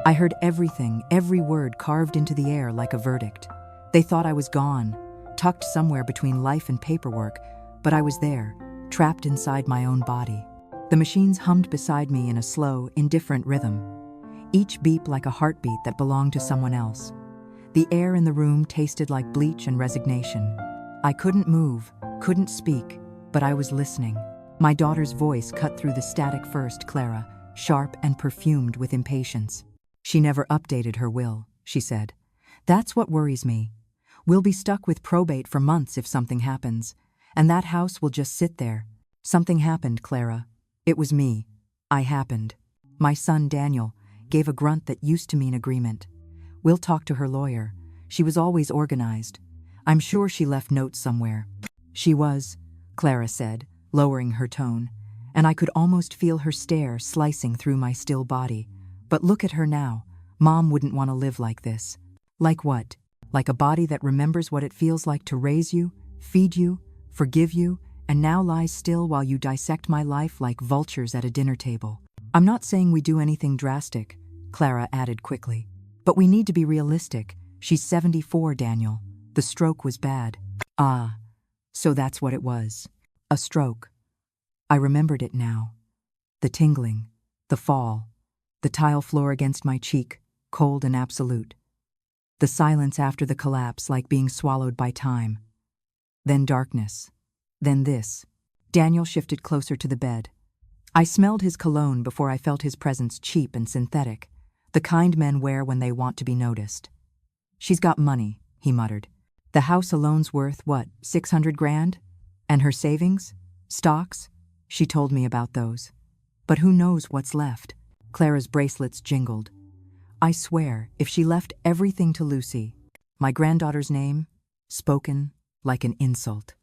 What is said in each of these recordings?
I heard everything, every word carved into the air like a verdict. They thought I was gone, tucked somewhere between life and paperwork, but I was there, trapped inside my own body. The machines hummed beside me in a slow, indifferent rhythm, each beep like a heartbeat that belonged to someone else. The air in the room tasted like bleach and resignation. I couldn't move, couldn't speak, but I was listening. My daughter's voice cut through the static first, Clara, sharp and perfumed with impatience. She never updated her will, she said. That's what worries me. We'll be stuck with probate for months if something happens, and that house will just sit there. Something happened, Clara. It was me. I happened. My son, Daniel, gave a grunt that used to mean agreement. We'll talk to her lawyer. She was always organized. I'm sure she left notes somewhere. She was, Clara said, lowering her tone, and I could almost feel her stare slicing through my still body. But look at her now. Mom wouldn't want to live like this. Like what? Like a body that remembers what it feels like to raise you, feed you, forgive you, and now lies still while you dissect my life like vultures at a dinner table. I'm not saying we do anything drastic, Clara added quickly. But we need to be realistic. She's 74, Daniel. The stroke was bad. Ah, so that's what it was. A stroke. I remembered it now. The tingling, the fall, the tile floor against my cheek, cold and absolute. The silence after the collapse like being swallowed by time. Then darkness. Then this. Daniel shifted closer to the bed. I smelled his cologne before I felt his presence cheap and synthetic, the kind men wear when they want to be noticed. She's got money, he muttered. The house alone's worth, what, 600 grand? And her savings? Stocks? She told me about those. But who knows what's left? Clara's bracelets jingled. I swear, if she left everything to Lucy, my granddaughter's name, spoken like an insult.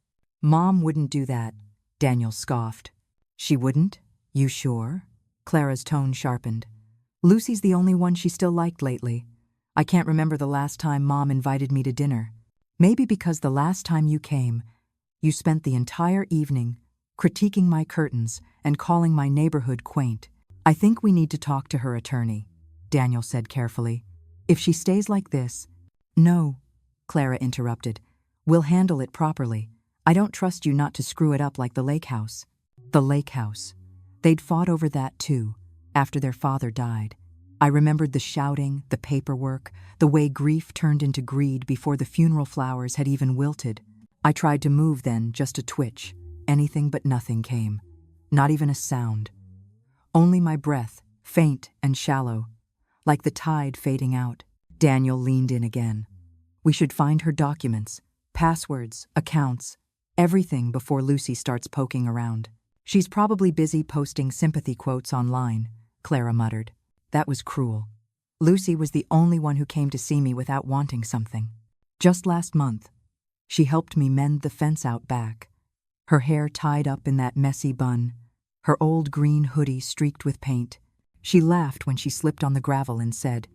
Mom wouldn't do that, Daniel scoffed. She wouldn't? You sure? Clara's tone sharpened. Lucy's the only one she still liked lately. I can't remember the last time Mom invited me to dinner. Maybe because the last time you came, you spent the entire evening critiquing my curtains and calling my neighborhood quaint. I think we need to talk to her attorney, Daniel said carefully. If she stays like this— No, Clara interrupted. We'll handle it properly. I don't trust you not to screw it up like the lake house. The lake house. They'd fought over that too, after their father died. I remembered the shouting, the paperwork, the way grief turned into greed before the funeral flowers had even wilted. I tried to move then, just a twitch. Anything but nothing came. Not even a sound. Only my breath, faint and shallow, like the tide fading out. Daniel leaned in again. We should find her documents, passwords, accounts, everything before Lucy starts poking around. She's probably busy posting sympathy quotes online, Clara muttered. That was cruel. Lucy was the only one who came to see me without wanting something. Just last month, she helped me mend the fence out back, her hair tied up in that messy bun, her old green hoodie streaked with paint. She laughed when she slipped on the gravel and said,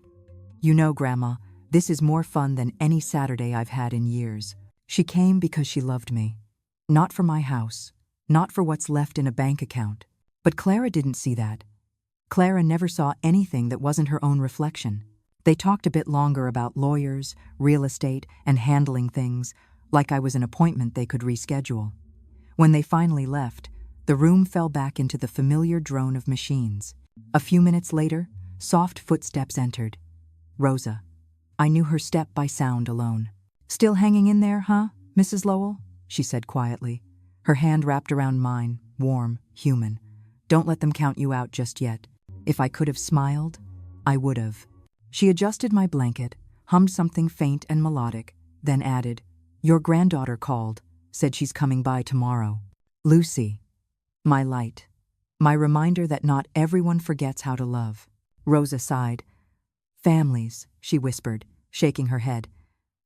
"You know, Grandma, this is more fun than any Saturday I've had in years." She came because she loved me. Not for my house, not for what's left in a bank account. But Clara didn't see that. Clara never saw anything that wasn't her own reflection. They talked a bit longer about lawyers, real estate, and handling things, like I was an appointment they could reschedule. When they finally left, the room fell back into the familiar drone of machines. A few minutes later, soft footsteps entered. Rosa. I knew her step by sound alone. "Still hanging in there, huh, Mrs. Lowell?" she said quietly, her hand wrapped around mine, warm, human. "Don't let them count you out just yet. If I could have smiled, I would have." She adjusted my blanket, hummed something faint and melodic, then added, "Your granddaughter called, said she's coming by tomorrow." Lucy. My light. My reminder that not everyone forgets how to love. Rosa sighed. "Families," she whispered, shaking her head.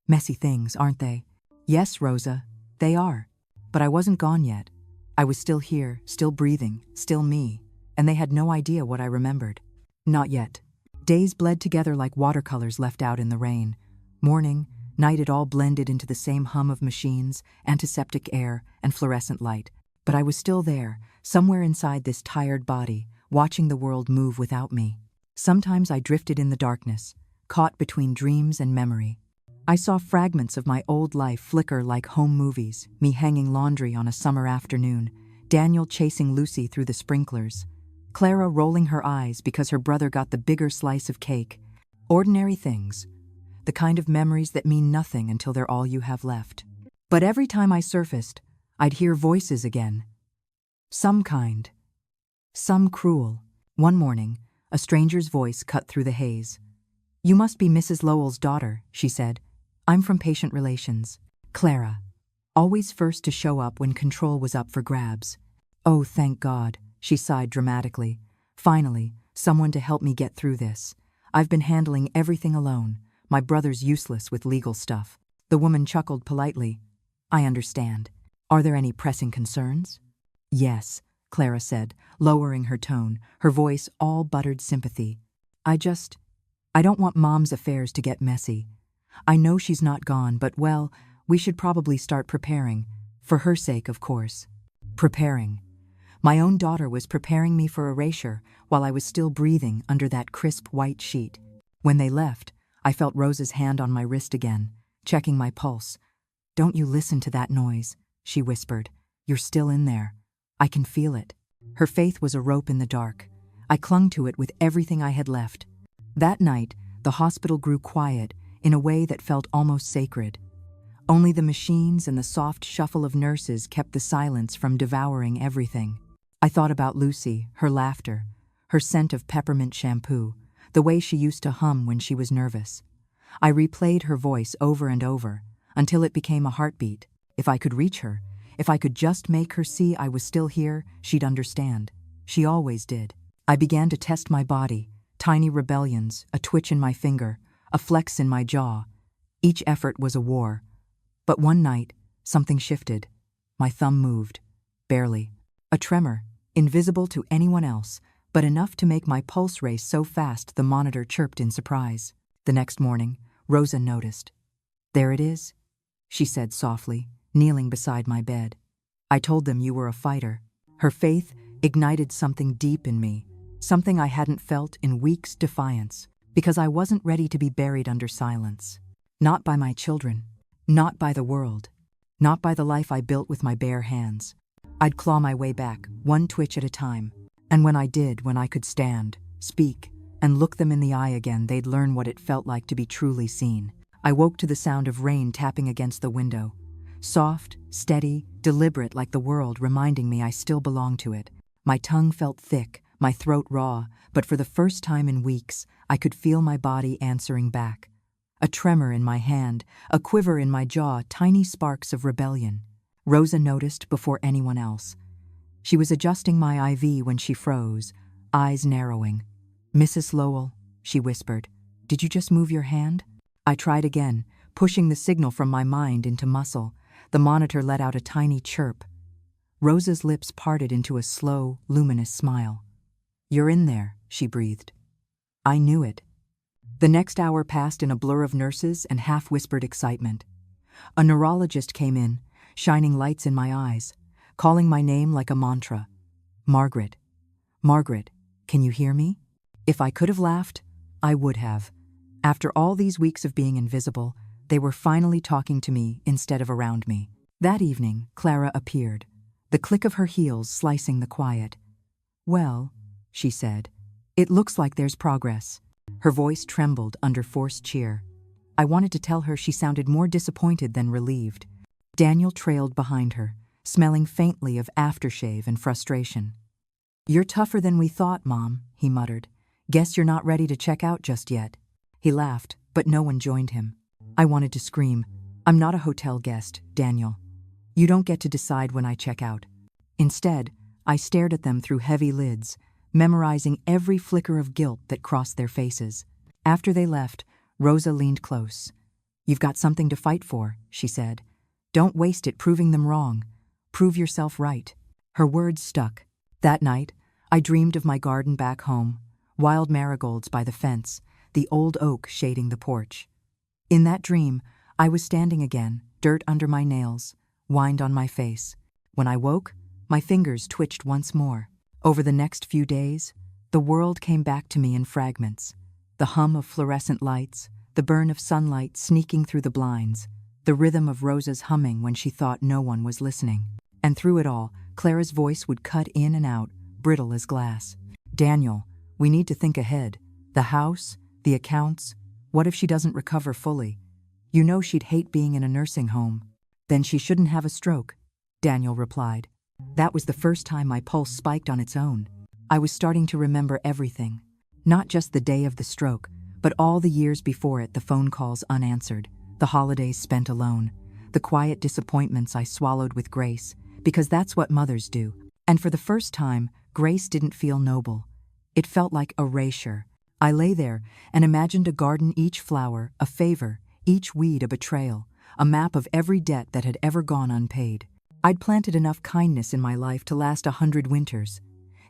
"Messy things, aren't they?" "Yes, Rosa, they are. But I wasn't gone yet. I was still here, still breathing, still me, and they had no idea what I remembered. Not yet. Days bled together like watercolors left out in the rain. Morning, night, it all blended into the same hum of machines, antiseptic air, and fluorescent light. But I was still there, somewhere inside this tired body, watching the world move without me. Sometimes I drifted in the darkness, caught between dreams and memory. I saw fragments of my old life flicker like home movies, me hanging laundry on a summer afternoon, Daniel chasing Lucy through the sprinklers, Clara rolling her eyes because her brother got the bigger slice of cake. Ordinary things, the kind of memories that mean nothing until they're all you have left. But every time I surfaced, I'd hear voices again. Some kind, some cruel. One morning, a stranger's voice cut through the haze. "You must be Mrs. Lowell's daughter," she said. "I'm from patient relations." Clara, always first to show up when control was up for grabs. "Oh, thank God," she sighed dramatically. "Finally, someone to help me get through this. I've been handling everything alone. My brother's useless with legal stuff." The woman chuckled politely. "I understand. Are there any pressing concerns?" "Yes," Clara said, lowering her tone, her voice all buttered sympathy. I don't want Mom's affairs to get messy. I know she's not gone, but well, we should probably start preparing. For her sake, of course." Preparing. My own daughter was preparing me for erasure while I was still breathing under that crisp white sheet. When they left, I felt Rosa's hand on my wrist again, checking my pulse. "Don't you listen to that noise," she whispered. "You're still in there. I can feel it." Her faith was a rope in the dark. I clung to it with everything I had left. That night, the hospital grew quiet in a way that felt almost sacred. Only the machines and the soft shuffle of nurses kept the silence from devouring everything. I thought about Lucy, her laughter, her scent of peppermint shampoo, the way she used to hum when she was nervous. I replayed her voice over and over, until it became a heartbeat. If I could reach her, if I could just make her see I was still here, she'd understand. She always did. I began to test my body, tiny rebellions, a twitch in my finger, a flex in my jaw. Each effort was a war. But one night, something shifted. My thumb moved. Barely. A tremor, invisible to anyone else, but enough to make my pulse race so fast the monitor chirped in surprise. The next morning, Rosa noticed. "There it is," she said softly, kneeling beside my bed. "I told them you were a fighter." Her faith ignited something deep in me, something I hadn't felt in weeks. Defiance, because I wasn't ready to be buried under silence. Not by my children, not by the world, not by the life I built with my bare hands. I'd claw my way back, one twitch at a time, and when I did, when I could stand, speak, and look them in the eye again, they'd learn what it felt like to be truly seen. I woke to the sound of rain tapping against the window. Soft, steady, deliberate, like the world reminding me I still belong to it. My tongue felt thick, my throat raw, but for the first time in weeks, I could feel my body answering back. A tremor in my hand, a quiver in my jaw, tiny sparks of rebellion. Rosa noticed before anyone else. She was adjusting my IV when she froze, eyes narrowing. "Mrs. Lowell," she whispered, "did you just move your hand?" I tried again, pushing the signal from my mind into muscle. The monitor let out a tiny chirp. Rosa's lips parted into a slow, luminous smile. "You're in there," she breathed. I knew it. The next hour passed in a blur of nurses and half-whispered excitement. A neurologist came in, shining lights in my eyes, calling my name like a mantra. "Margaret. Margaret, can you hear me?" If I could have laughed, I would have. After all these weeks of being invisible, they were finally talking to me instead of around me. That evening, Clara appeared, the click of her heels slicing the quiet. "Well," she said, "it looks like there's progress." Her voice trembled under forced cheer. I wanted to tell her she sounded more disappointed than relieved. Daniel trailed behind her, smelling faintly of aftershave and frustration. "You're tougher than we thought, Mom," he muttered. "Guess you're not ready to check out just yet." He laughed, but no one joined him. I wanted to scream, "I'm not a hotel guest, Daniel. You don't get to decide when I check out." Instead, I stared at them through heavy lids, memorizing every flicker of guilt that crossed their faces. After they left, Rosa leaned close. "You've got something to fight for," she said. "Don't waste it proving them wrong. Prove yourself right." Her words stuck. That night, I dreamed of my garden back home, wild marigolds by the fence, the old oak shading the porch. In that dream, I was standing again, dirt under my nails, wind on my face. When I woke, my fingers twitched once more. Over the next few days, the The world came back to me in fragments. The hum of fluorescent lights, the burn of sunlight sneaking through the blinds, the rhythm of Rosa's humming when she thought no one was listening. And through it all, Clara's voice would cut in and out, brittle as glass. "Daniel, we need to think ahead. The house, the accounts. What if she doesn't recover fully? You know she'd hate being in a nursing home." "Then she shouldn't have a stroke," Daniel replied. That was the first time my pulse spiked on its own. I was starting to remember everything. Not just the day of the stroke, but all the years before it, the phone calls unanswered, the holidays spent alone, the quiet disappointments I swallowed with grace, because that's what mothers do. And for the first time, grace didn't feel noble. It felt like erasure. I lay there and imagined a garden, each flower a favor, each weed a betrayal, a map of every debt that had ever gone unpaid. I'd planted enough kindness in my life to last 100 winters.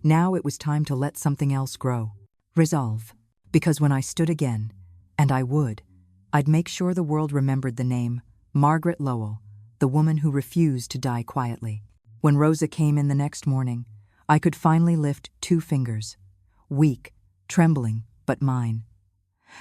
Now it was time to let something else grow. Resolve. Because when I stood again, and I would, I'd make sure the world remembered the name Margaret Lowell, the woman who refused to die quietly. When Rosa came in the next morning, I could finally lift 2 fingers. Weak, trembling, but mine.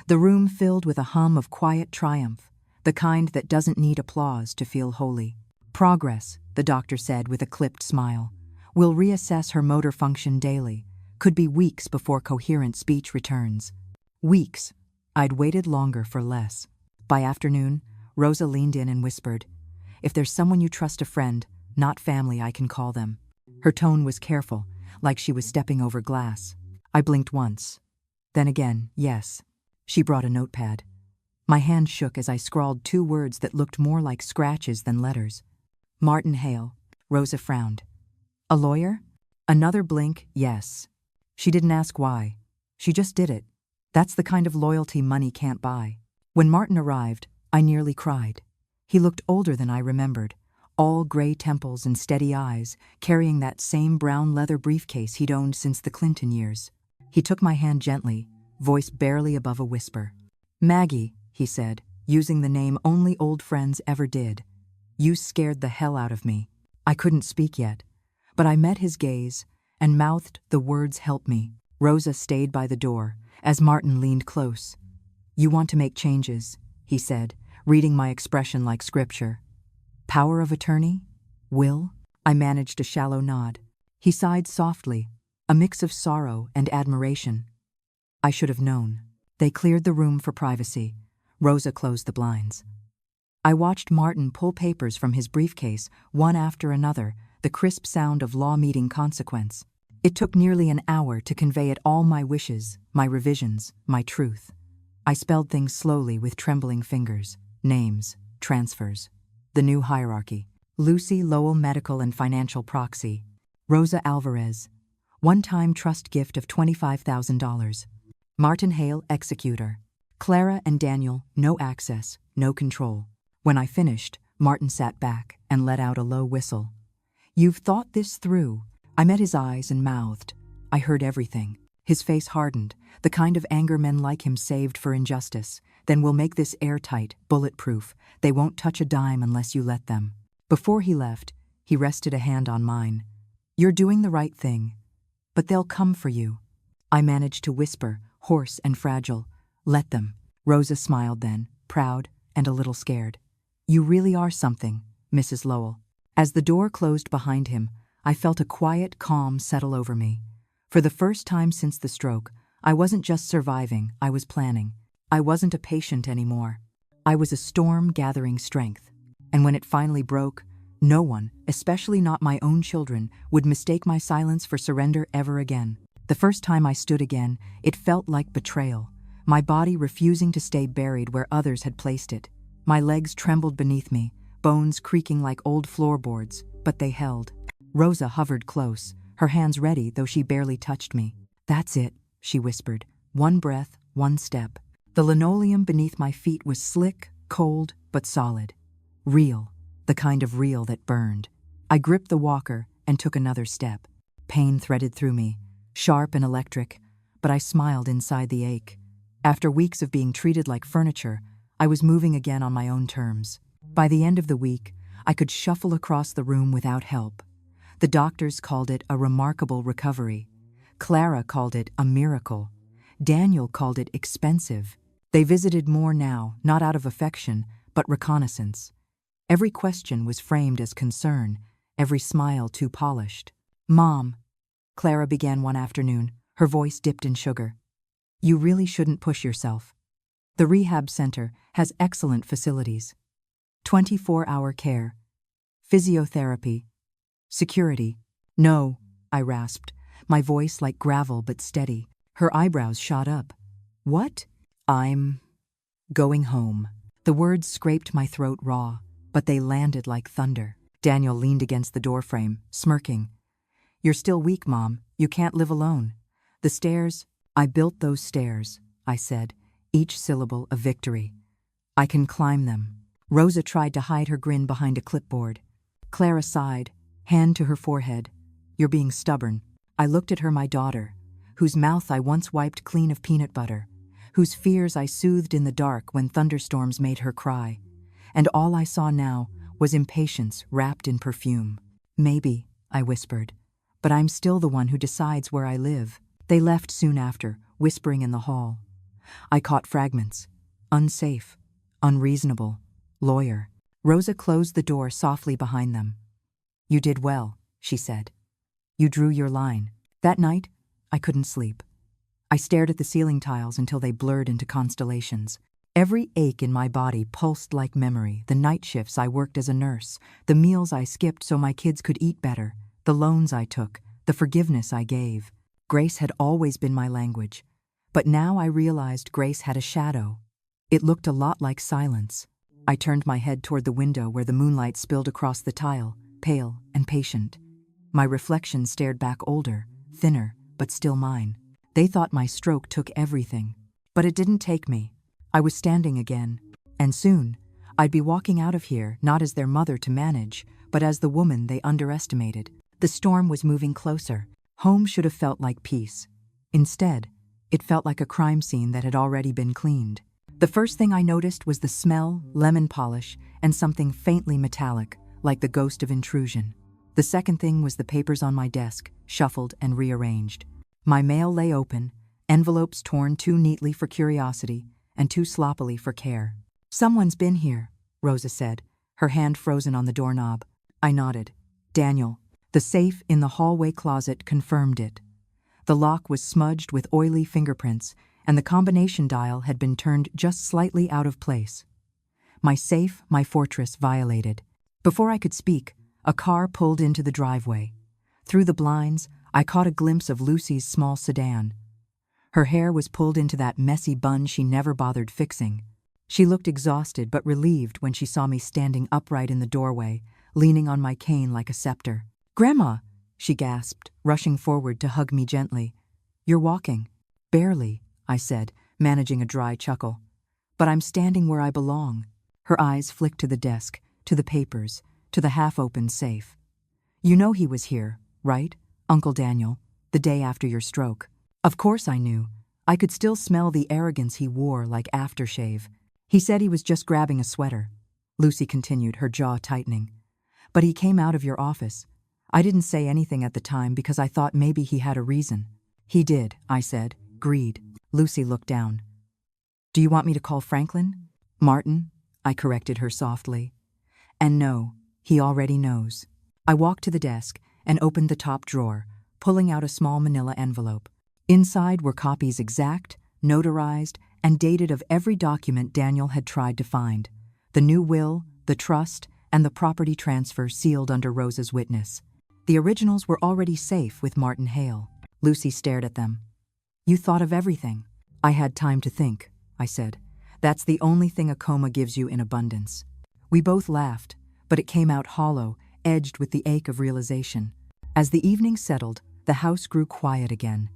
The room filled with a hum of quiet triumph, the kind that doesn't need applause to feel holy. "Progress," the doctor said with a clipped smile. "We'll reassess her motor function daily. Could be weeks before coherent speech returns." Weeks. I'd waited longer for less. By afternoon, Rosa leaned in and whispered, "If there's someone you trust, a friend, not family, I can call them." Her tone was careful, like she was stepping over glass. I blinked once. Then again, yes. She brought a notepad. My hand shook as I scrawled 2 words that looked more like scratches than letters. "Martin Hale." Rosa frowned. "A lawyer?" Another blink, yes. She didn't ask why. She just did it. That's the kind of loyalty money can't buy. When Martin arrived, I nearly cried. He looked older than I remembered, all gray temples and steady eyes, carrying that same brown leather briefcase he'd owned since the Clinton years. He took my hand gently, voice barely above a whisper. "Maggie," he said, using the name only old friends ever did. "You scared the hell out of me." I couldn't speak yet, but I met his gaze and mouthed the words, "Help me." Rosa stayed by the door as Martin leaned close. "You want to make changes," he said, reading my expression like scripture. "Power of attorney? Will?" I managed a shallow nod. He sighed softly, a mix of sorrow and admiration. "I should have known." They cleared the room for privacy. Rosa closed the blinds. I watched Martin pull papers from his briefcase, one after another, the crisp sound of law meeting consequence. It took nearly an hour to convey it all: my wishes, my revisions, my truth. I spelled things slowly with trembling fingers. Names, transfers, the new hierarchy. Lucy Lowell, medical and financial proxy. Rosa Alvarez, one-time trust gift of $25,000. Martin Hale, executor. Clara and Daniel, no access, no control. When I finished, Martin sat back and let out a low whistle. "You've thought this through." I met his eyes and mouthed. I heard everything. His face hardened, the kind of anger men like him saved for injustice. "Then we'll make this airtight, bulletproof. They won't touch a dime unless you let them." Before he left, he rested a hand on mine. "You're doing the right thing, but they'll come for you." I managed to whisper, hoarse and fragile, "Let them." Rosa smiled then, proud and a little scared. "You really are something, Mrs. Lowell." As the door closed behind him, I felt a quiet calm settle over me. For the first time since the stroke, I wasn't just surviving, I was planning. I wasn't a patient anymore. I was a storm gathering strength. And when it finally broke, no one, especially not my own children, would mistake my silence for surrender ever again. The first time I stood again, it felt like betrayal, my body refusing to stay buried where others had placed it. My legs trembled beneath me, bones creaking like old floorboards, but they held. Rosa hovered close, her hands ready though she barely touched me. "That's it," she whispered. "One breath, one step." The linoleum beneath my feet was slick, cold, but solid. Real, the kind of real that burned. I gripped the walker and took another step. Pain threaded through me, sharp and electric, but I smiled inside the ache. After weeks of being treated like furniture, I was moving again on my own terms. By the end of the week, I could shuffle across the room without help. The doctors called it a remarkable recovery. Clara called it a miracle. Daniel called it expensive. They visited more now, not out of affection, but reconnaissance. Every question was framed as concern, every smile too polished. "Mom," Clara began one afternoon, her voice dipped in sugar. "You really shouldn't push yourself. The rehab center has excellent facilities. 24-hour care, physiotherapy, security." "No," I rasped, my voice like gravel but steady. Her eyebrows shot up. "What?" "I'm going home." The words scraped my throat raw, but they landed like thunder. Daniel leaned against the doorframe, smirking. "You're still weak, Mom. You can't live alone. The stairs—" "I built those stairs," I said, each syllable a victory. "I can climb them." Rosa tried to hide her grin behind a clipboard. Clara sighed, hand to her forehead. "You're being stubborn." I looked at her, my daughter, whose mouth I once wiped clean of peanut butter, whose fears I soothed in the dark when thunderstorms made her cry. And all I saw now was impatience wrapped in perfume. "Maybe," I whispered, "but I'm still the one who decides where I live." They left soon after, whispering in the hall. I caught fragments. Unsafe, unreasonable, lawyer. Rosa closed the door softly behind them. "You did well," she said. "You drew your line." That night, I couldn't sleep. I stared at the ceiling tiles until they blurred into constellations. Every ache in my body pulsed like memory, the night shifts I worked as a nurse, the meals I skipped so my kids could eat better, the loans I took, the forgiveness I gave. Grace had always been my language, but now I realized grace had a shadow. It looked a lot like silence. I turned my head toward the window where the moonlight spilled across the tile, pale and patient. My reflection stared back older, thinner, but still mine. They thought my stroke took everything. But it didn't take me. I was standing again. And soon, I'd be walking out of here not as their mother to manage, but as the woman they underestimated. The storm was moving closer. Home should have felt like peace. Instead, it felt like a crime scene that had already been cleaned. The first thing I noticed was the smell, lemon polish, and something faintly metallic, like the ghost of intrusion. The second thing was the papers on my desk, shuffled and rearranged. My mail lay open, envelopes torn too neatly for curiosity and too sloppily for care. "Someone's been here," Rosa said, her hand frozen on the doorknob. I nodded. "Daniel." The safe in the hallway closet confirmed it. The lock was smudged with oily fingerprints, and the combination dial had been turned just slightly out of place. My safe, my fortress, violated. Before I could speak, a car pulled into the driveway. Through the blinds, I caught a glimpse of Lucy's small sedan. Her hair was pulled into that messy bun she never bothered fixing. She looked exhausted but relieved when she saw me standing upright in the doorway, leaning on my cane like a scepter. "Grandma," she gasped, rushing forward to hug me gently. "You're walking." "Barely," I said, managing a dry chuckle. "But I'm standing where I belong." Her eyes flicked to the desk, to the papers, to the half-opened safe. "You know he was here, right, Uncle Daniel, the day after your stroke?" Of course I knew. I could still smell the arrogance he wore like aftershave. "He said he was just grabbing a sweater," Lucy continued, her jaw tightening. "But he came out of your office. I didn't say anything at the time because I thought maybe he had a reason." "He did," I said. "Greed." Lucy looked down. "Do you want me to call Franklin?" "Martin," I corrected her softly. "And no, he already knows." I walked to the desk and opened the top drawer, pulling out a small manila envelope. Inside were copies exact, notarized, and dated of every document Daniel had tried to find. The new will, the trust, and the property transfer sealed under Rosa's witness. The originals were already safe with Martin Hale. Lucy stared at them. "You thought of everything." "I had time to think," I said. "That's the only thing a coma gives you in abundance." We both laughed, but it came out hollow, edged with the ache of realization. As the evening settled, the house grew quiet again.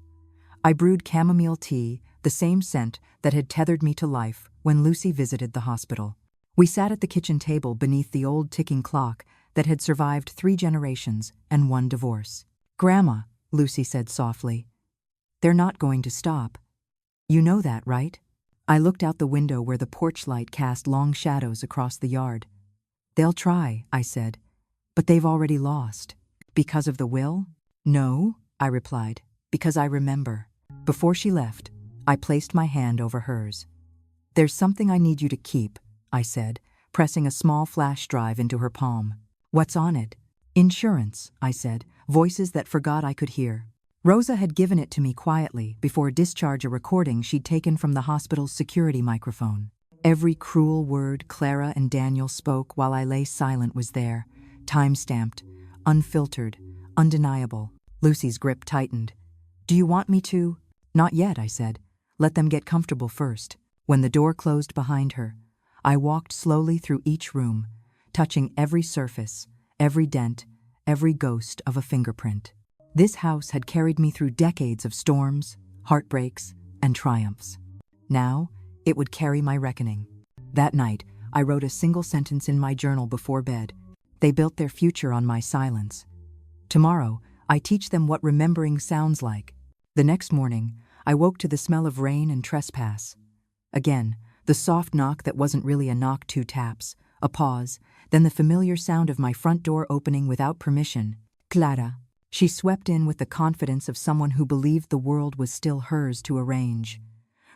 I brewed chamomile tea, the same scent that had tethered me to life when Lucy visited the hospital. We sat at the kitchen table beneath the old ticking clock that had survived 3 generations and 1 divorce. "Grandma," Lucy said softly, "they're not going to stop. You know that, right?" I looked out the window where the porch light cast long shadows across the yard. "They'll try," I said, "but they've already lost." "Because of the will?" "No," I replied. Because I remember. Before she left, I placed my hand over hers. There's something I need you to keep, I said, pressing a small flash drive into her palm. What's on it? Insurance, I said, voices that forgot I could hear. Rosa had given it to me quietly before discharge, a recording she'd taken from the hospital's security microphone. Every cruel word Clara and Daniel spoke while I lay silent was there, time-stamped, unfiltered, undeniable. Lucy's grip tightened. Do you want me to? Not yet, I said. Let them get comfortable first. When the door closed behind her, I walked slowly through each room, touching every surface, every dent, every ghost of a fingerprint. This house had carried me through decades of storms, heartbreaks, and triumphs. Now, it would carry my reckoning. That night, I wrote a single sentence in my journal before bed. They built their future on my silence. Tomorrow, I teach them what remembering sounds like. The next morning, I woke to the smell of rain and trespass. Again, the soft knock that wasn't really a knock, 2 taps, a pause, then the familiar sound of my front door opening without permission. Clara. She swept in with the confidence of someone who believed the world was still hers to arrange.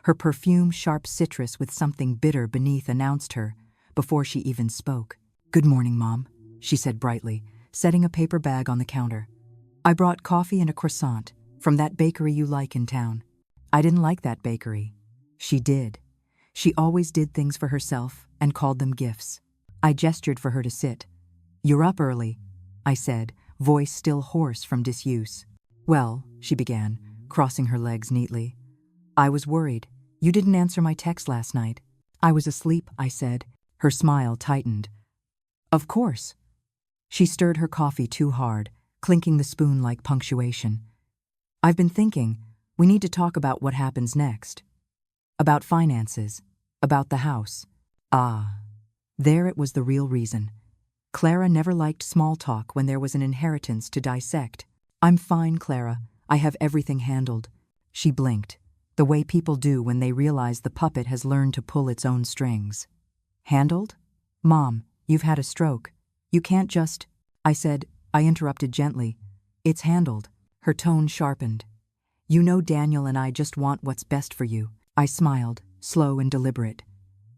Her perfume, sharp citrus with something bitter beneath, announced her, before she even spoke. Good morning, Mom, she said brightly, setting a paper bag on the counter. I brought coffee and a croissant from that bakery you like in town. I didn't like that bakery. She did. She always did things for herself and called them gifts. I gestured for her to sit. You're up early, I said, voice still hoarse from disuse. Well, she began, crossing her legs neatly. I was worried. You didn't answer my text last night. I was asleep, I said. Her smile tightened. Of course. She stirred her coffee too hard, clinking the spoon like punctuation. I've been thinking, we need to talk about what happens next. About finances. About the house. Ah. There it was, the real reason. Clara never liked small talk when there was an inheritance to dissect. I'm fine, Clara. I have everything handled. She blinked, the way people do when they realize the puppet has learned to pull its own strings. Handled? Mom, you've had a stroke. You can't just... I said. I interrupted gently. It's handled. Her tone sharpened. You know Daniel and I just want what's best for you. I smiled, slow and deliberate.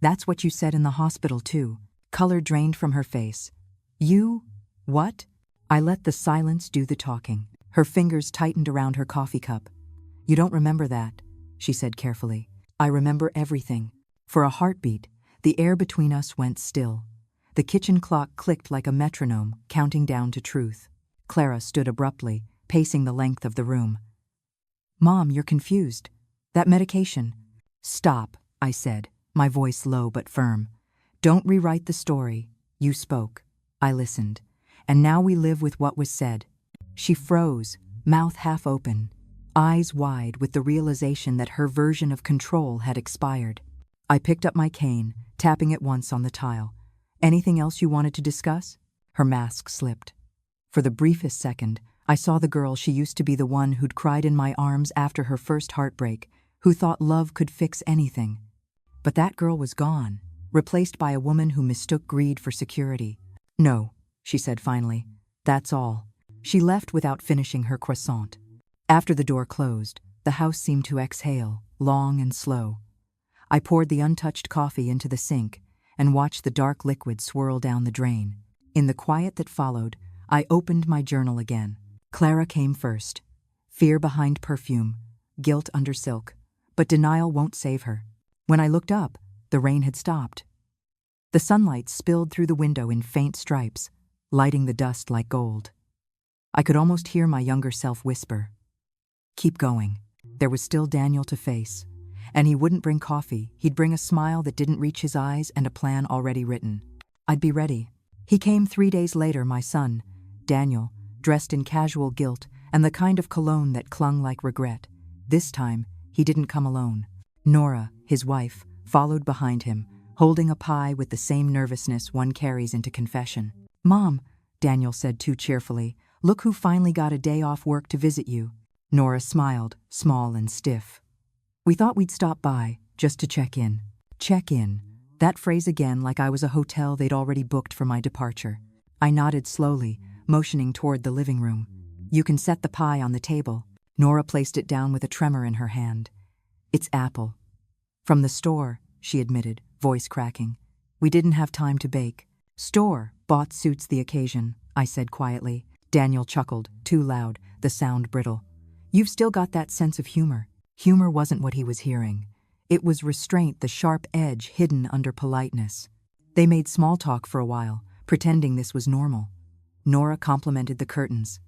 That's what you said in the hospital too. Color drained from her face. You? What? I let the silence do the talking. Her fingers tightened around her coffee cup. You don't remember that, she said carefully. I remember everything. For a heartbeat, the air between us went still. The kitchen clock clicked like a metronome, counting down to truth. Clara stood abruptly, pacing the length of the room. Mom, you're confused. That medication. Stop, I said, my voice low but firm. Don't rewrite the story. You spoke. I listened. And now we live with what was said. She froze, mouth half open, eyes wide with the realization that her version of control had expired. I picked up my cane, tapping it once on the tile. Anything else you wanted to discuss? Her mask slipped. For the briefest second, I saw the girl she used to be, the one who'd cried in my arms after her first heartbreak, who thought love could fix anything. But that girl was gone, replaced by a woman who mistook greed for security. No, she said finally. That's all. She left without finishing her croissant. After the door closed, the house seemed to exhale, long and slow. I poured the untouched coffee into the sink and watched the dark liquid swirl down the drain. In the quiet that followed, I opened my journal again. Clara came first. Fear behind perfume, guilt under silk. But denial won't save her. When I looked up, the rain had stopped. The sunlight spilled through the window in faint stripes, lighting the dust like gold. I could almost hear my younger self whisper, keep going. There was still Daniel to face. And he wouldn't bring coffee. He'd bring a smile that didn't reach his eyes and a plan already written. I'd be ready. He came 3 days later, my son, Daniel, dressed in casual guilt and the kind of cologne that clung like regret. This time, he didn't come alone. Nora, his wife, followed behind him, holding a pie with the same nervousness one carries into confession. Mom, Daniel said too cheerfully, look who finally got a day off work to visit you. Nora smiled, small and stiff. We thought we'd stop by, just to check in. Check in. That phrase again, like I was a hotel they'd already booked for my departure. I nodded slowly, motioning toward the living room. You can set the pie on the table. Nora placed it down with a tremor in her hand. It's apple. From the store, she admitted, voice cracking. We didn't have time to bake. Store bought suits the occasion, I said quietly. Daniel chuckled, too loud, the sound brittle. You've still got that sense of humor. Humor wasn't what he was hearing. It was restraint, the sharp edge hidden under politeness. They made small talk for a while, pretending this was normal. Nora complimented the curtains.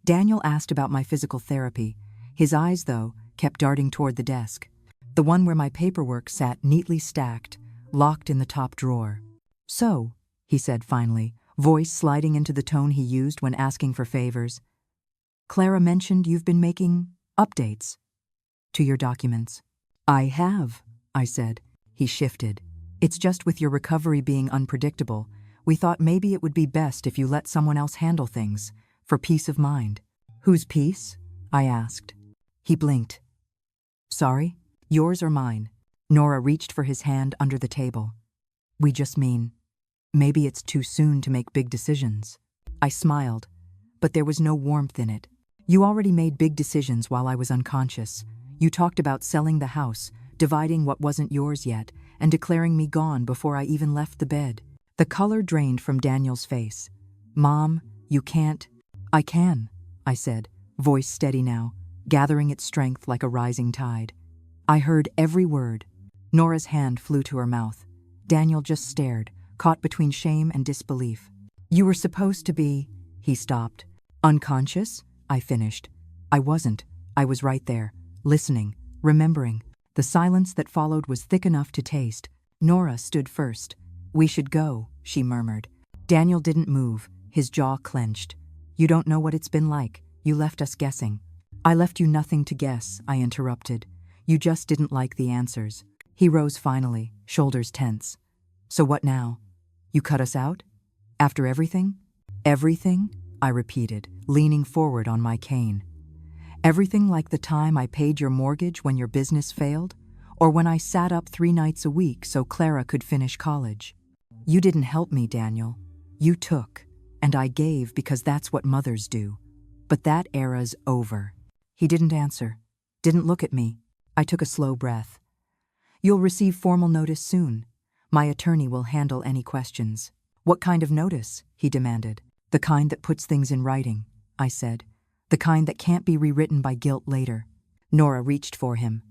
Daniel asked about my physical therapy. His eyes, though, kept darting toward the desk, the one where my paperwork sat neatly stacked, locked in the top drawer. So, he said finally, voice sliding into the tone he used when asking for favors. Clara mentioned you've been making updates to your documents. I have, I said. He shifted. It's just with your recovery being unpredictable, we thought maybe it would be best if you let someone else handle things, for peace of mind. Whose peace? I asked. He blinked. Sorry? Yours or mine? Nora reached for his hand under the table. We just mean, maybe it's too soon to make big decisions. I smiled, but there was no warmth in it. You already made big decisions while I was unconscious. You talked about selling the house, dividing what wasn't yours yet, and declaring me gone before I even left the bed. The color drained from Daniel's face. Mom, you can't. I can, I said, voice steady now, gathering its strength like a rising tide. I heard every word. Nora's hand flew to her mouth. Daniel just stared, caught between shame and disbelief. You were supposed to be, he stopped. Unconscious? I finished. I wasn't. I was right there, listening, remembering. The silence that followed was thick enough to taste. Nora stood first. We should go, she murmured. Daniel didn't move, his jaw clenched. You don't know what it's been like. You left us guessing. I left you nothing to guess, I interrupted. You just didn't like the answers. He rose finally, shoulders tense. So what now? You cut us out? After everything? Everything? I repeated, leaning forward on my cane. Everything like the time I paid your mortgage when your business failed? Or when I sat up 3 nights a week so Clara could finish college? You didn't help me, Daniel. You took, and I gave because that's what mothers do. But that era's over. He didn't answer, didn't look at me. I took a slow breath. You'll receive formal notice soon. My attorney will handle any questions. What kind of notice? He demanded. The kind that puts things in writing, I said. The kind that can't be rewritten by guilt later. Nora reached for him.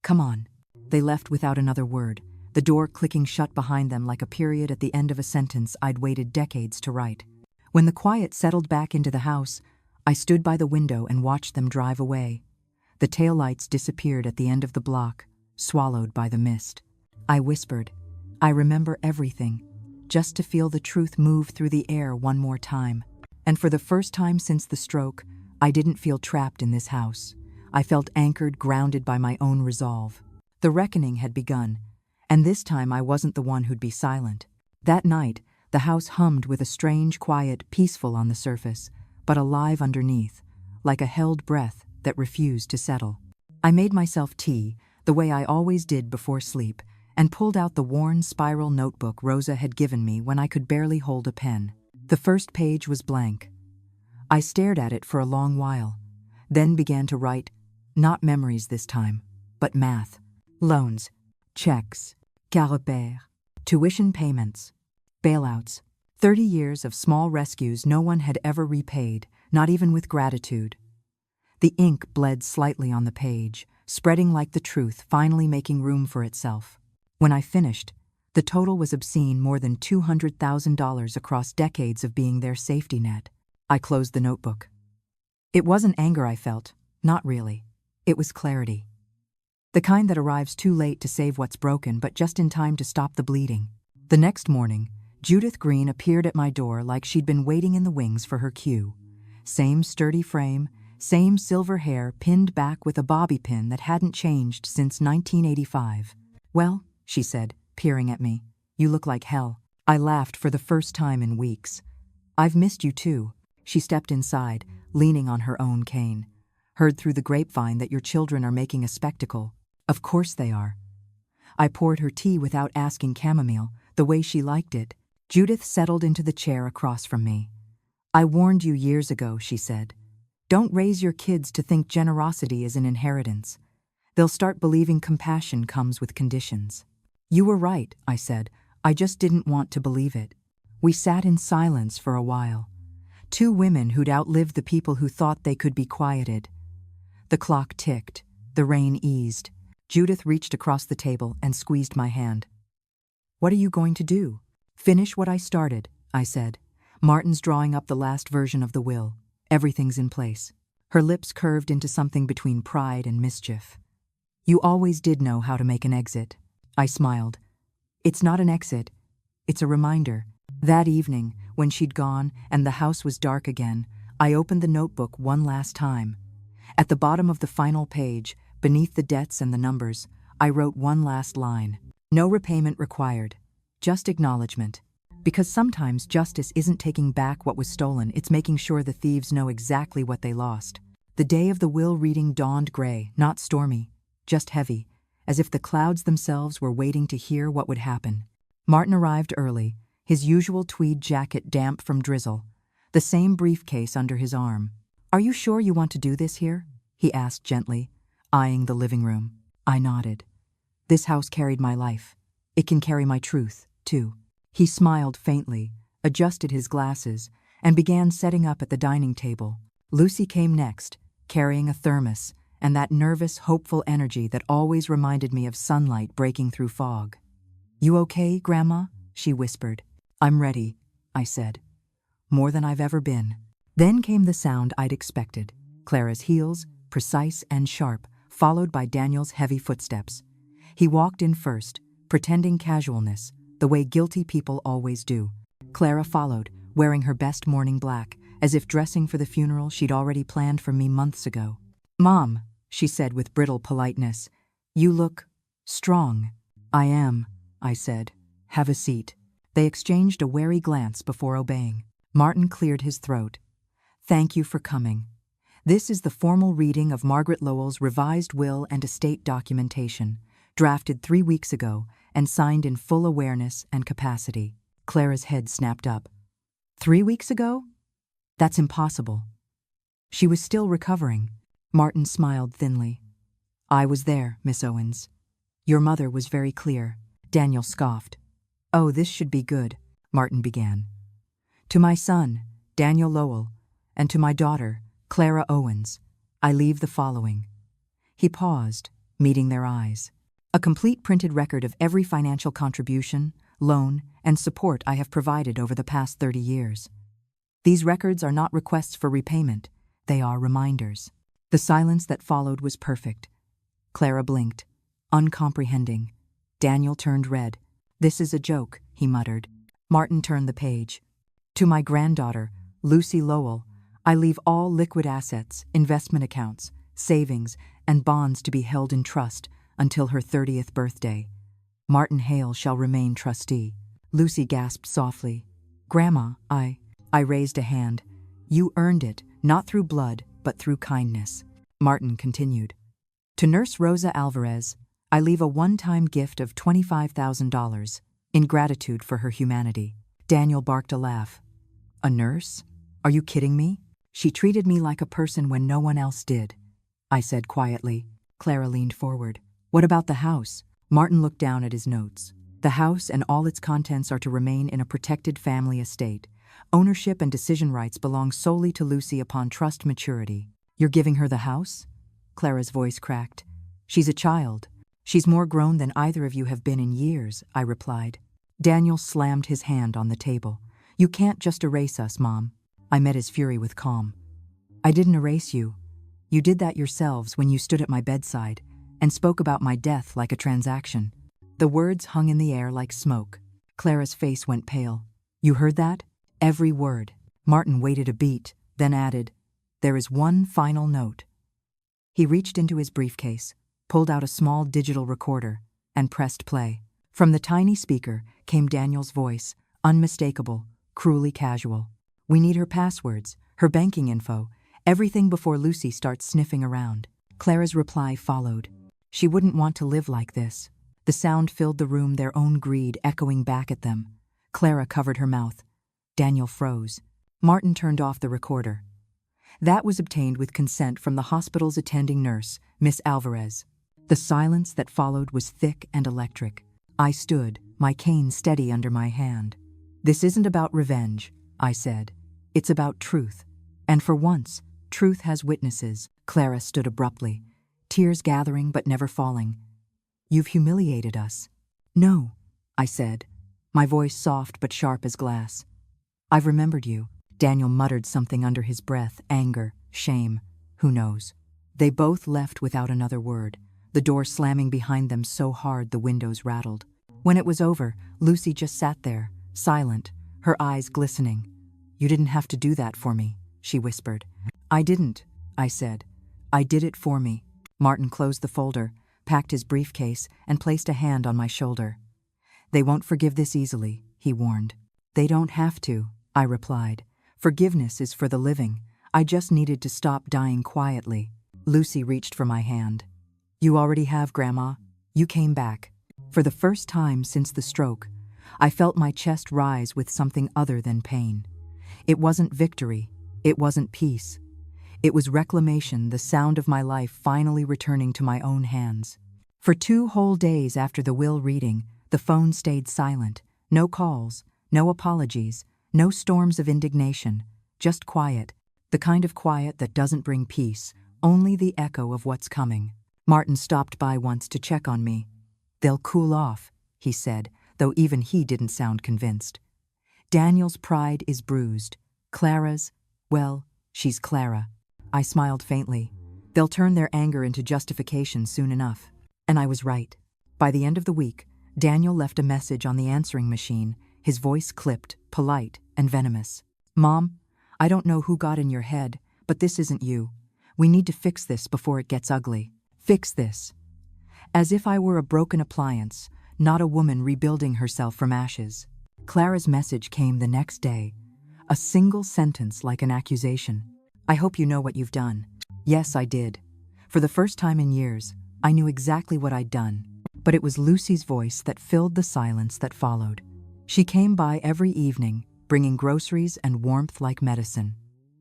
Come on. They left without another word, the door clicking shut behind them like a period at the end of a sentence I'd waited decades to write. When the quiet settled back into the house, I stood by the window and watched them drive away. The taillights disappeared at the end of the block, swallowed by the mist. I whispered, I remember everything, just to feel the truth move through the air one more time. And for the first time since the stroke, I didn't feel trapped in this house. I felt anchored, grounded by my own resolve. The reckoning had begun, and this time I wasn't the one who'd be silent. That night, the house hummed with a strange quiet, peaceful on the surface, but alive underneath, like a held breath that refused to settle. I made myself tea, the way I always did before sleep, and pulled out the worn spiral notebook Rosa had given me when I could barely hold a pen. The first page was blank. I stared at it for a long while, then began to write, not memories this time, but math. Loans, checks, carapère, tuition payments, bailouts, 30 years of small rescues no one had ever repaid, not even with gratitude. The ink bled slightly on the page, spreading like the truth, finally making room for itself. When I finished, the total was obscene, more than $200,000 across decades of being their safety net. I closed the notebook. It wasn't anger I felt, not really. It was clarity. The kind that arrives too late to save what's broken, but just in time to stop the bleeding. The next morning, Judith Green appeared at my door like she'd been waiting in the wings for her cue. Same sturdy frame, same silver hair pinned back with a bobby pin that hadn't changed since 1985. Well, she said, peering at me, you look like hell. I laughed for the first time in weeks. I've missed you too. She stepped inside, leaning on her own cane. Heard through the grapevine that your children are making a spectacle. Of course they are. I poured her tea without asking chamomile, the way she liked it. Judith settled into the chair across from me. I warned you years ago, she said. Don't raise your kids to think generosity is an inheritance. They'll start believing compassion comes with conditions. You were right, I said. I just didn't want to believe it. We sat in silence for a while. Two women who'd outlived the people who thought they could be quieted. The clock ticked. The rain eased. Judith reached across the table and squeezed my hand. What are you going to do? Finish what I started, I said. Martin's drawing up the last version of the will. Everything's in place. Her lips curved into something between pride and mischief. You always did know how to make an exit. I smiled. It's not an exit. It's a reminder. That evening, when she'd gone and the house was dark again, I opened the notebook one last time. At the bottom of the final page, beneath the debts and the numbers, I wrote one last line. No repayment required. Just acknowledgement. Because sometimes justice isn't taking back what was stolen, it's making sure the thieves know exactly what they lost. The day of the will reading dawned gray, not stormy, just heavy, as if the clouds themselves were waiting to hear what would happen. Martin arrived early, his usual tweed jacket damp from drizzle, the same briefcase under his arm. Are you sure you want to do this here? He asked gently, eyeing the living room. I nodded. This house carried my life. It can carry my truth, too. He smiled faintly, adjusted his glasses, and began setting up at the dining table. Lucy came next, carrying a thermos, and that nervous, hopeful energy that always reminded me of sunlight breaking through fog. You okay, Grandma? She whispered. I'm ready, I said. More than I've ever been. Then came the sound I'd expected. Clara's heels, precise and sharp, followed by Daniel's heavy footsteps. He walked in first, pretending casualness, the way guilty people always do. Clara followed, wearing her best morning black, as if dressing for the funeral she'd already planned for me months ago. Mom, she said with brittle politeness, you look strong. I am, I said. Have a seat. They exchanged a wary glance before obeying. Martin cleared his throat. Thank you for coming. This is the formal reading of Margaret Lowell's revised will and estate documentation, drafted 3 weeks ago and signed in full awareness and capacity. Clara's head snapped up. 3 weeks ago? That's impossible. She was still recovering. Martin smiled thinly. I was there, Miss Owens. Your mother was very clear. Daniel scoffed. Oh, this should be good, Martin began. To my son, Daniel Lowell, and to my daughter, Clara Owens, I leave the following. He paused, meeting their eyes. A complete printed record of every financial contribution, loan, and support I have provided over the past 30 years. These records are not requests for repayment, they are reminders. The silence that followed was perfect. Clara blinked, uncomprehending. Daniel turned red. This is a joke, he muttered. Martin turned the page. To my granddaughter, Lucy Lowell, I leave all liquid assets, investment accounts, savings, and bonds to be held in trust until her 30th birthday. Martin Hale shall remain trustee. Lucy gasped softly. Grandma, I raised a hand. You earned it, not through blood, but through kindness. Martin continued. To Nurse Rosa Alvarez, I leave a one-time gift of $25,000 in gratitude for her humanity. Daniel barked a laugh. A nurse? Are you kidding me? She treated me like a person when no one else did, I said quietly. Clara leaned forward. What about the house? Martin looked down at his notes. The house and all its contents are to remain in a protected family estate. Ownership and decision rights belong solely to Lucy upon trust maturity. You're giving her the house? Clara's voice cracked. She's a child. She's more grown than either of you have been in years, I replied. Daniel slammed his hand on the table. You can't just erase us, Mom. I met his fury with calm. I didn't erase you. You did that yourselves when you stood at my bedside and spoke about my death like a transaction. The words hung in the air like smoke. Clara's face went pale. You heard that? Every word. Martin waited a beat, then added, There is one final note. He reached into his briefcase, pulled out a small digital recorder, and pressed play. From the tiny speaker came Daniel's voice, unmistakable, cruelly casual. We need her passwords, her banking info, everything before Lucy starts sniffing around. Clara's reply followed. She wouldn't want to live like this. The sound filled the room, their own greed echoing back at them. Clara covered her mouth. Daniel froze. Martin turned off the recorder. That was obtained with consent from the hospital's attending nurse, Miss Alvarez. The silence that followed was thick and electric. I stood, my cane steady under my hand. "This isn't about revenge," I said. "It's about truth. And for once, truth has witnesses." Clara stood abruptly, tears gathering but never falling. "You've humiliated us." "No," I said, my voice soft but sharp as glass. "I've remembered you." Daniel muttered something under his breath, anger, shame, who knows. They both left without another word, the door slamming behind them so hard the windows rattled. When it was over, Lucy just sat there, silent, her eyes glistening. "You didn't have to do that for me," she whispered. "I didn't," I said. "I did it for me." Martin closed the folder, packed his briefcase, and placed a hand on my shoulder. "They won't forgive this easily," he warned. "They don't have to," I replied. "Forgiveness is for the living. I just needed to stop dying quietly." Lucy reached for my hand. "You already have, Grandma. You came back." For the first time since the stroke, I felt my chest rise with something other than pain. It wasn't victory. It wasn't peace. It was reclamation, the sound of my life finally returning to my own hands. For 2 whole days after the will reading, the phone stayed silent. No calls, no apologies, no storms of indignation, just quiet. The kind of quiet that doesn't bring peace, only the echo of what's coming. Martin stopped by once to check on me. "They'll cool off," he said, though even he didn't sound convinced. "Daniel's pride is bruised. Clara's, well, she's Clara." I smiled faintly. "They'll turn their anger into justification soon enough." And I was right. By the end of the week, Daniel left a message on the answering machine, his voice clipped, polite, and venomous. "Mom, I don't know who got in your head, but this isn't you. We need to fix this before it gets ugly. Fix this." As if I were a broken appliance, not a woman rebuilding herself from ashes. Clara's message came the next day. A single sentence like an accusation. "I hope you know what you've done." Yes, I did. For the first time in years, I knew exactly what I'd done. But it was Lucy's voice that filled the silence that followed. She came by every evening, bringing groceries and warmth like medicine.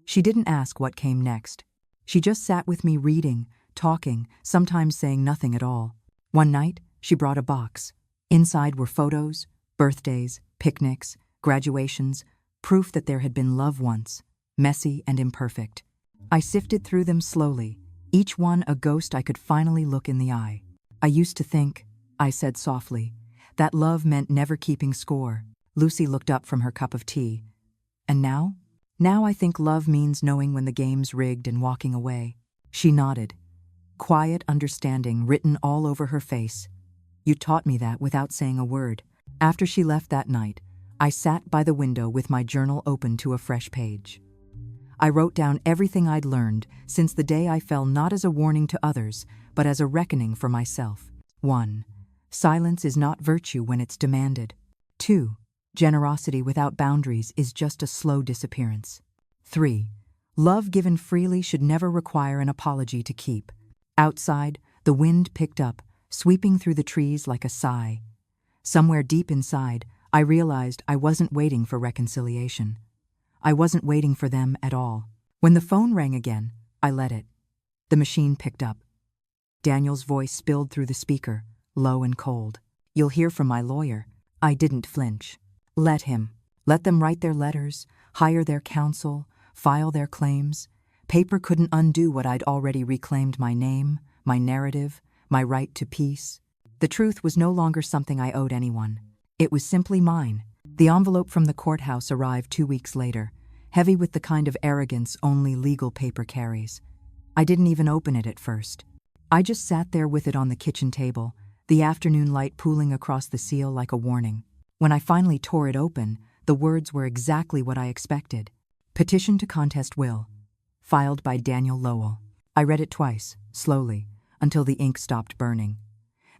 She didn't ask what came next. She just sat with me reading, talking, sometimes saying nothing at all. One night, she brought a box. Inside were photos, birthdays, picnics, graduations, proof that there had been love once, messy and imperfect. I sifted through them slowly, each one a ghost I could finally look in the eye. "I used to think," I said softly, "that love meant never keeping score." Lucy looked up from her cup of tea. "And now?" "Now I think love means knowing when the game's rigged and walking away." She nodded. Quiet understanding written all over her face. "You taught me that without saying a word." After she left that night, I sat by the window with my journal open to a fresh page. I wrote down everything I'd learned since the day I fell, not as a warning to others, but as a reckoning for myself. 1. Silence is not virtue when it's demanded. 2. Generosity without boundaries is just a slow disappearance. 3. Love given freely should never require an apology to keep. Outside, the wind picked up, sweeping through the trees like a sigh. Somewhere deep inside, I realized I wasn't waiting for reconciliation. I wasn't waiting for them at all. When the phone rang again, I let it. The machine picked up. Daniel's voice spilled through the speaker, low and cold. "You'll hear from my lawyer." I didn't flinch. Let him. Let them write their letters, hire their counsel, file their claims. Paper couldn't undo what I'd already reclaimed: my name, my narrative, my right to peace. The truth was no longer something I owed anyone. It was simply mine. The envelope from the courthouse arrived 2 weeks later, heavy with the kind of arrogance only legal paper carries. I didn't even open it at first. I just sat there with it on the kitchen table, the afternoon light pooling across the seal like a warning. When I finally tore it open, the words were exactly what I expected. "Petition to contest will. Filed by Daniel Lowell." I read it twice, slowly, until the ink stopped burning.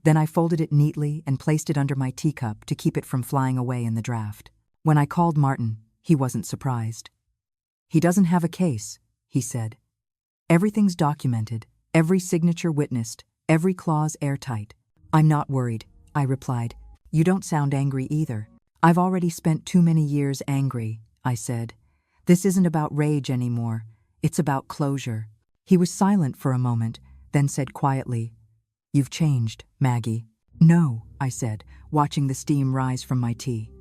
Then I folded it neatly and placed it under my teacup to keep it from flying away in the draft. When I called Martin, he wasn't surprised. "He doesn't have a case," he said. "Everything's documented, every signature witnessed, every clause airtight." "I'm not worried," I replied. "You don't sound angry either." "I've already spent too many years angry," I said. "This isn't about rage anymore. It's about closure. He was silent for a moment, then said quietly, "You've changed, Maggie." "No," I said, watching the steam rise from my tea.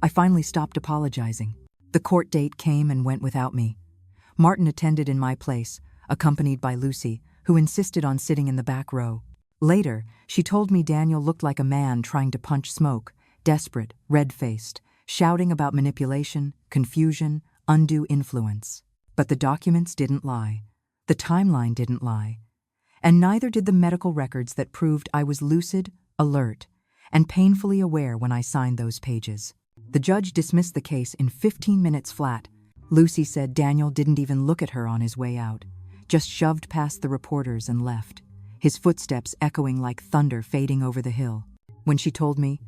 I finally stopped apologizing. The court date came and went without me. Martin attended in my place, accompanied by Lucy, who insisted on sitting in the back row. Later, she told me Daniel looked like a man trying to punch smoke, desperate, red-faced, shouting about manipulation, confusion, undue influence. But the documents didn't lie. The timeline didn't lie. And neither did the medical records that proved I was lucid, alert, and painfully aware when I signed those pages. The judge dismissed the case in 15 minutes flat. Lucy said Daniel didn't even look at her on his way out, just shoved past the reporters and left, his footsteps echoing like thunder fading over the hill. When she told me,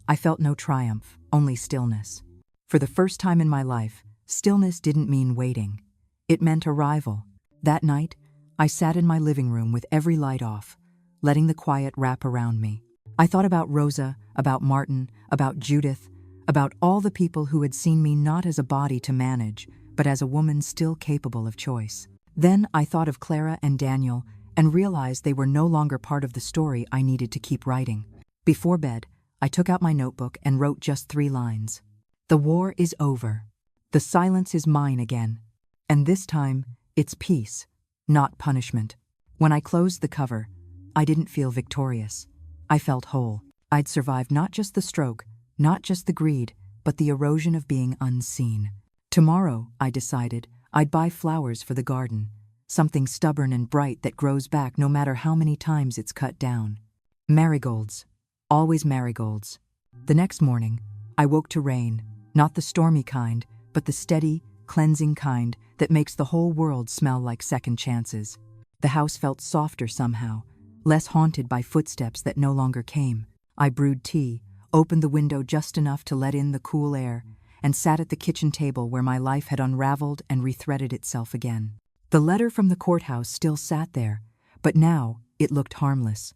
I felt no triumph, only stillness. For the first time in my life, stillness didn't mean waiting. It meant arrival. That night, I sat in my living room with every light off, letting the quiet wrap around me. I thought about Rosa, about Martin, about Judith, about all the people who had seen me not as a body to manage, but as a woman still capable of choice. Then I thought of Clara and Daniel and realized they were no longer part of the story I needed to keep writing. Before bed, I took out my notebook and wrote just 3 lines. The war is over. The silence is mine again. And this time, it's peace, not punishment. When I closed the cover, I didn't feel victorious. I felt whole. I'd survived not just the stroke, not just the greed, but the erosion of being unseen. Tomorrow, I decided, I'd buy flowers for the garden, something stubborn and bright that grows back no matter how many times it's cut down. Marigolds. Always marigolds. The next morning, I woke to rain, not the stormy kind, but the steady, cleansing kind that makes the whole world smell like second chances. The house felt softer somehow, less haunted by footsteps that no longer came. I brewed tea, opened the window just enough to let in the cool air, and sat at the kitchen table where my life had unraveled and rethreaded itself again. The letter from the courthouse still sat there, but now it looked harmless,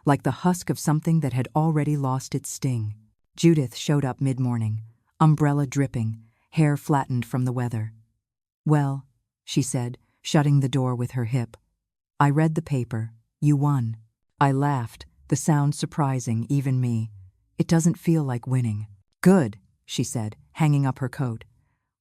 like the husk of something that had already lost its sting. Judith showed up mid-morning, umbrella dripping, hair flattened from the weather. "Well," she said, shutting the door with her hip. "I read the paper. You won." I laughed, the sound surprising even me. "It doesn't feel like winning." "Good," she said, hanging up her coat.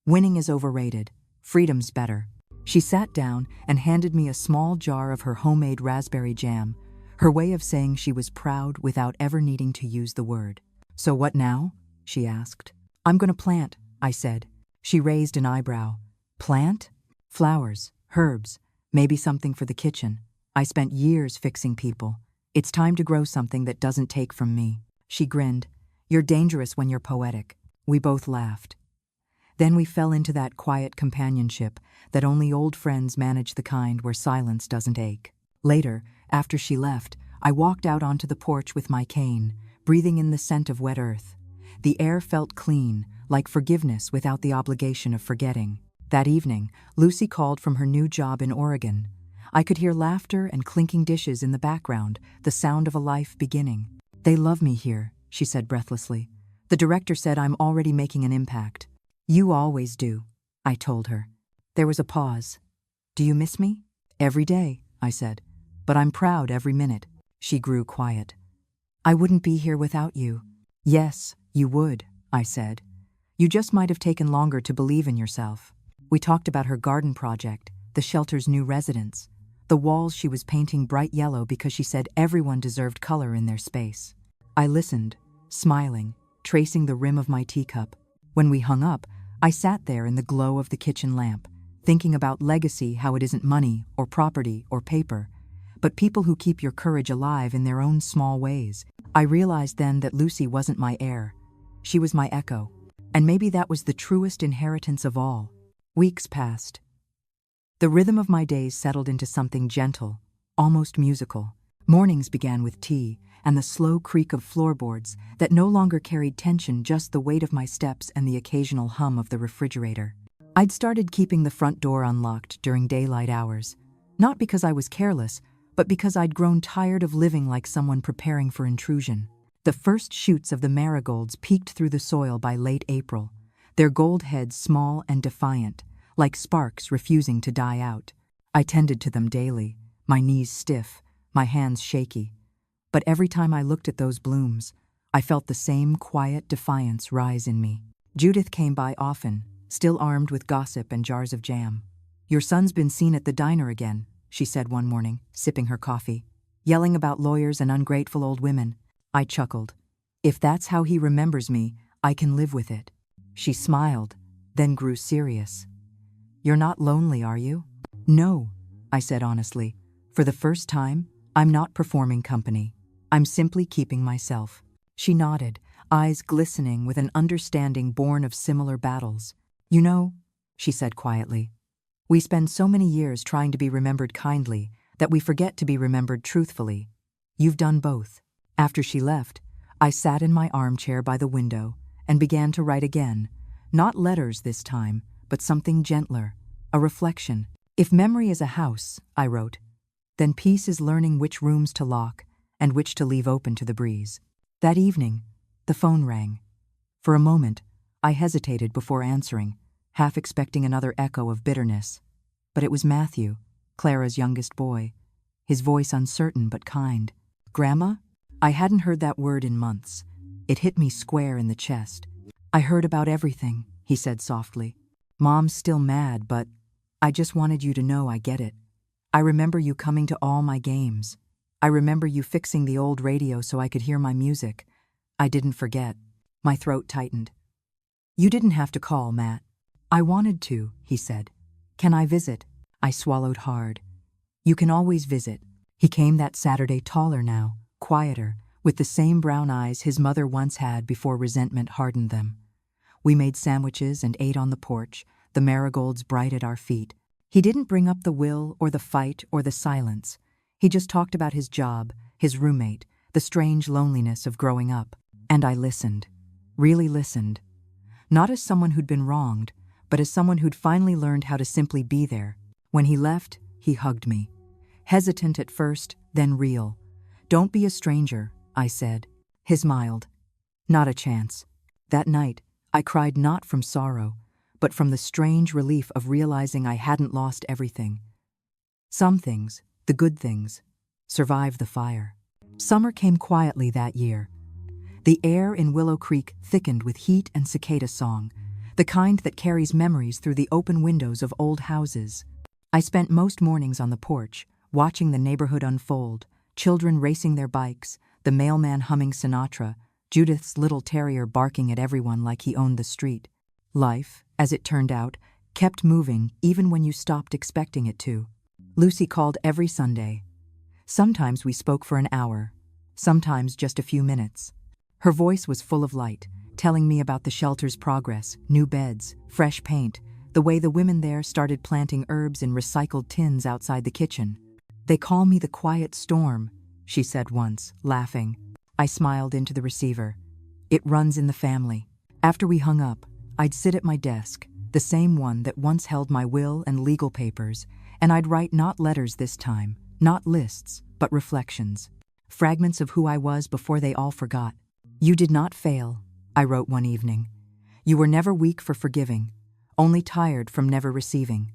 "Winning is overrated. Freedom's better." She sat down and handed me a small jar of her homemade raspberry jam, her way of saying she was proud without ever needing to use the word. "So what now?" she asked. "I'm going to plant," I said. She raised an eyebrow. "Plant?" "Flowers, herbs, maybe something for the kitchen. I spent years fixing people. It's time to grow something that doesn't take from me." She grinned. "You're dangerous when you're poetic." We both laughed. Then we fell into that quiet companionship that only old friends manage, the kind where silence doesn't ache. Later, after she left, I walked out onto the porch with my cane, breathing in the scent of wet earth. The air felt clean, like forgiveness without the obligation of forgetting. That evening, Lucy called from her new job in Oregon. I could hear laughter and clinking dishes in the background, the sound of a life beginning. "They love me here," she said breathlessly. "The director said I'm already making an impact." "You always do," I told her. There was a pause. "Do you miss me?" "Every day," I said. "But I'm proud every minute." She grew quiet. "I wouldn't be here without you." "Yes, you would," I said. "You just might have taken longer to believe in yourself." We talked about her garden project, the shelter's new residents, the walls she was painting bright yellow because she said everyone deserved color in their space. I listened, smiling, tracing the rim of my teacup. When we hung up, I sat there in the glow of the kitchen lamp, thinking about legacy, how it isn't money or property or paper, but people who keep your courage alive in their own small ways. I realized then that Lucy wasn't my heir. She was my echo, and maybe that was the truest inheritance of all. Weeks passed. The rhythm of my days settled into something gentle, almost musical. Mornings began with tea and the slow creak of floorboards that no longer carried tension, just the weight of my steps and the occasional hum of the refrigerator. I'd started keeping the front door unlocked during daylight hours, not because I was careless, but because I'd grown tired of living like someone preparing for intrusion. The first shoots of the marigolds peeked through the soil by late April, their gold heads small and defiant, like sparks refusing to die out. I tended to them daily, my knees stiff, my hands shaky. But every time I looked at those blooms, I felt the same quiet defiance rise in me. Judith came by often, still armed with gossip and jars of jam. "Your son's been seen at the diner again," she said one morning, sipping her coffee, "yelling about lawyers and ungrateful old women." I chuckled. "If that's how he remembers me, I can live with it." She smiled, then grew serious. "You're not lonely, are you?" "No," I said honestly. "For the first time, I'm not performing company. I'm simply keeping myself." She nodded, eyes glistening with an understanding born of similar battles. "You know," she said quietly, "we spend so many years trying to be remembered kindly that we forget to be remembered truthfully. You've done both." After she left, I sat in my armchair by the window and began to write again, not letters this time, but something gentler, a reflection. "If memory is a house," I wrote, "then peace is learning which rooms to lock and which to leave open to the breeze." That evening, the phone rang. For a moment, I hesitated before answering, half expecting another echo of bitterness. But it was Matthew, Clara's youngest boy, his voice uncertain but kind. "Grandma?" I hadn't heard that word in months. It hit me square in the chest. "I heard about everything," he said softly. "Mom's still mad, but I just wanted you to know I get it. I remember you coming to all my games. I remember you fixing the old radio so I could hear my music. I didn't forget." My throat tightened. "You didn't have to call, Matt." "I wanted to," he said. "Can I visit?" I swallowed hard. "You can always visit." He came that Saturday, taller now, quieter, with the same brown eyes his mother once had before resentment hardened them. We made sandwiches and ate on the porch, the marigolds bright at our feet. He didn't bring up the will or the fight or the silence. He just talked about his job, his roommate, the strange loneliness of growing up. And I listened, really listened. Not as someone who'd been wronged, but as someone who'd finally learned how to simply be there. When he left, he hugged me. Hesitant at first, then real. "Don't be a stranger," I said. He smiled. "Not a chance." That night, I cried not from sorrow, but from the strange relief of realizing I hadn't lost everything. Some things, the good things, survived the fire. Summer came quietly that year. The air in Willow Creek thickened with heat and cicada song, the kind that carries memories through the open windows of old houses. I spent most mornings on the porch, watching the neighborhood unfold, children racing their bikes, the mailman humming Sinatra, Judith's little terrier barking at everyone like he owned the street. Life, as it turned out, kept moving even when you stopped expecting it to. Lucy called every Sunday. Sometimes we spoke for an hour, sometimes just a few minutes. Her voice was full of light, telling me about the shelter's progress, new beds, fresh paint, the way the women there started planting herbs in recycled tins outside the kitchen. "They call me the quiet storm," she said once, laughing. I smiled into the receiver. "It runs in the family." After we hung up, I'd sit at my desk, the same one that once held my will and legal papers, and I'd write not letters this time, not lists, but reflections. Fragments of who I was before they all forgot. "You did not fail," I wrote one evening. "You were never weak for forgiving, only tired from never receiving.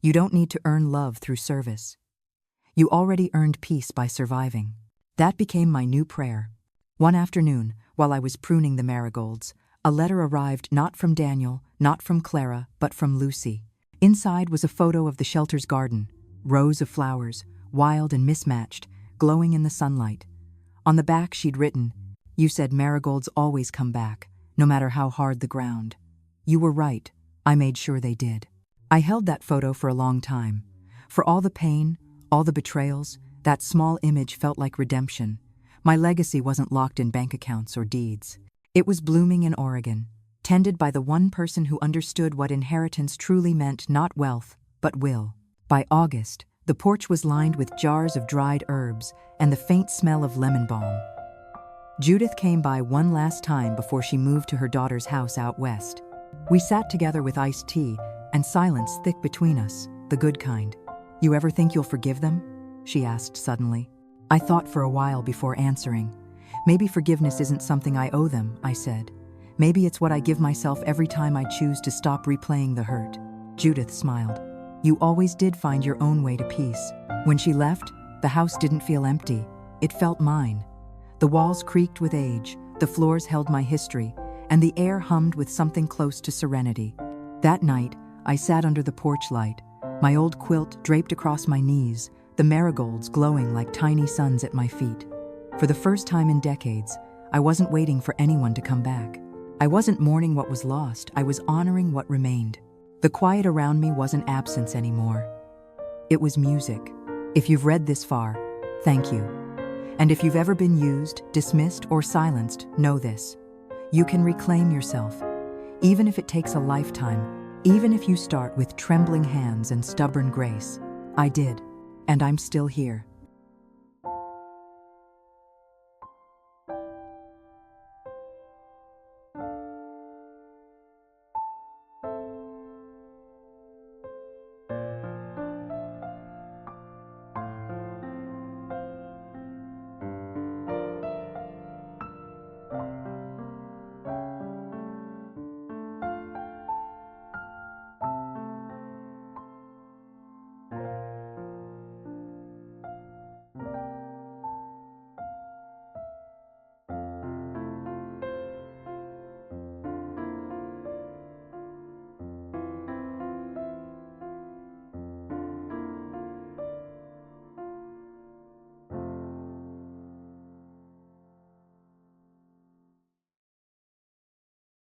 You don't need to earn love through service. You already earned peace by surviving." That became my new prayer. One afternoon, while I was pruning the marigolds, a letter arrived not from Daniel, not from Clara, but from Lucy. Inside was a photo of the shelter's garden, rows of flowers, wild and mismatched, glowing in the sunlight. On the back she'd written, "You said marigolds always come back, no matter how hard the ground. You were right, I made sure they did." I held that photo for a long time. For all the pain, all the betrayals, that small image felt like redemption. My legacy wasn't locked in bank accounts or deeds. It was blooming in Oregon, tended by the one person who understood what inheritance truly meant, not wealth, but will. By August, the porch was lined with jars of dried herbs and the faint smell of lemon balm. Judith came by one last time before she moved to her daughter's house out west. We sat together with iced tea and silence thick between us, the good kind. "You ever think you'll forgive them?" she asked suddenly. I thought for a while before answering. "Maybe forgiveness isn't something I owe them," I said. "Maybe it's what I give myself every time I choose to stop replaying the hurt." Judith smiled. You always did find your own way to peace. When she left, the house didn't feel empty. It felt mine. The walls creaked with age, the floors held my history, and the air hummed with something close to serenity. That night, I sat under the porch light, my old quilt draped across my knees, the marigolds glowing like tiny suns at my feet. For the first time in decades, I wasn't waiting for anyone to come back. I wasn't mourning what was lost, I was honoring what remained. The quiet around me wasn't absence anymore. It was music. If you've read this far, thank you. And if you've ever been used, dismissed, or silenced, know this. You can reclaim yourself, even if it takes a lifetime, even if you start with trembling hands and stubborn grace. I did, and I'm still here.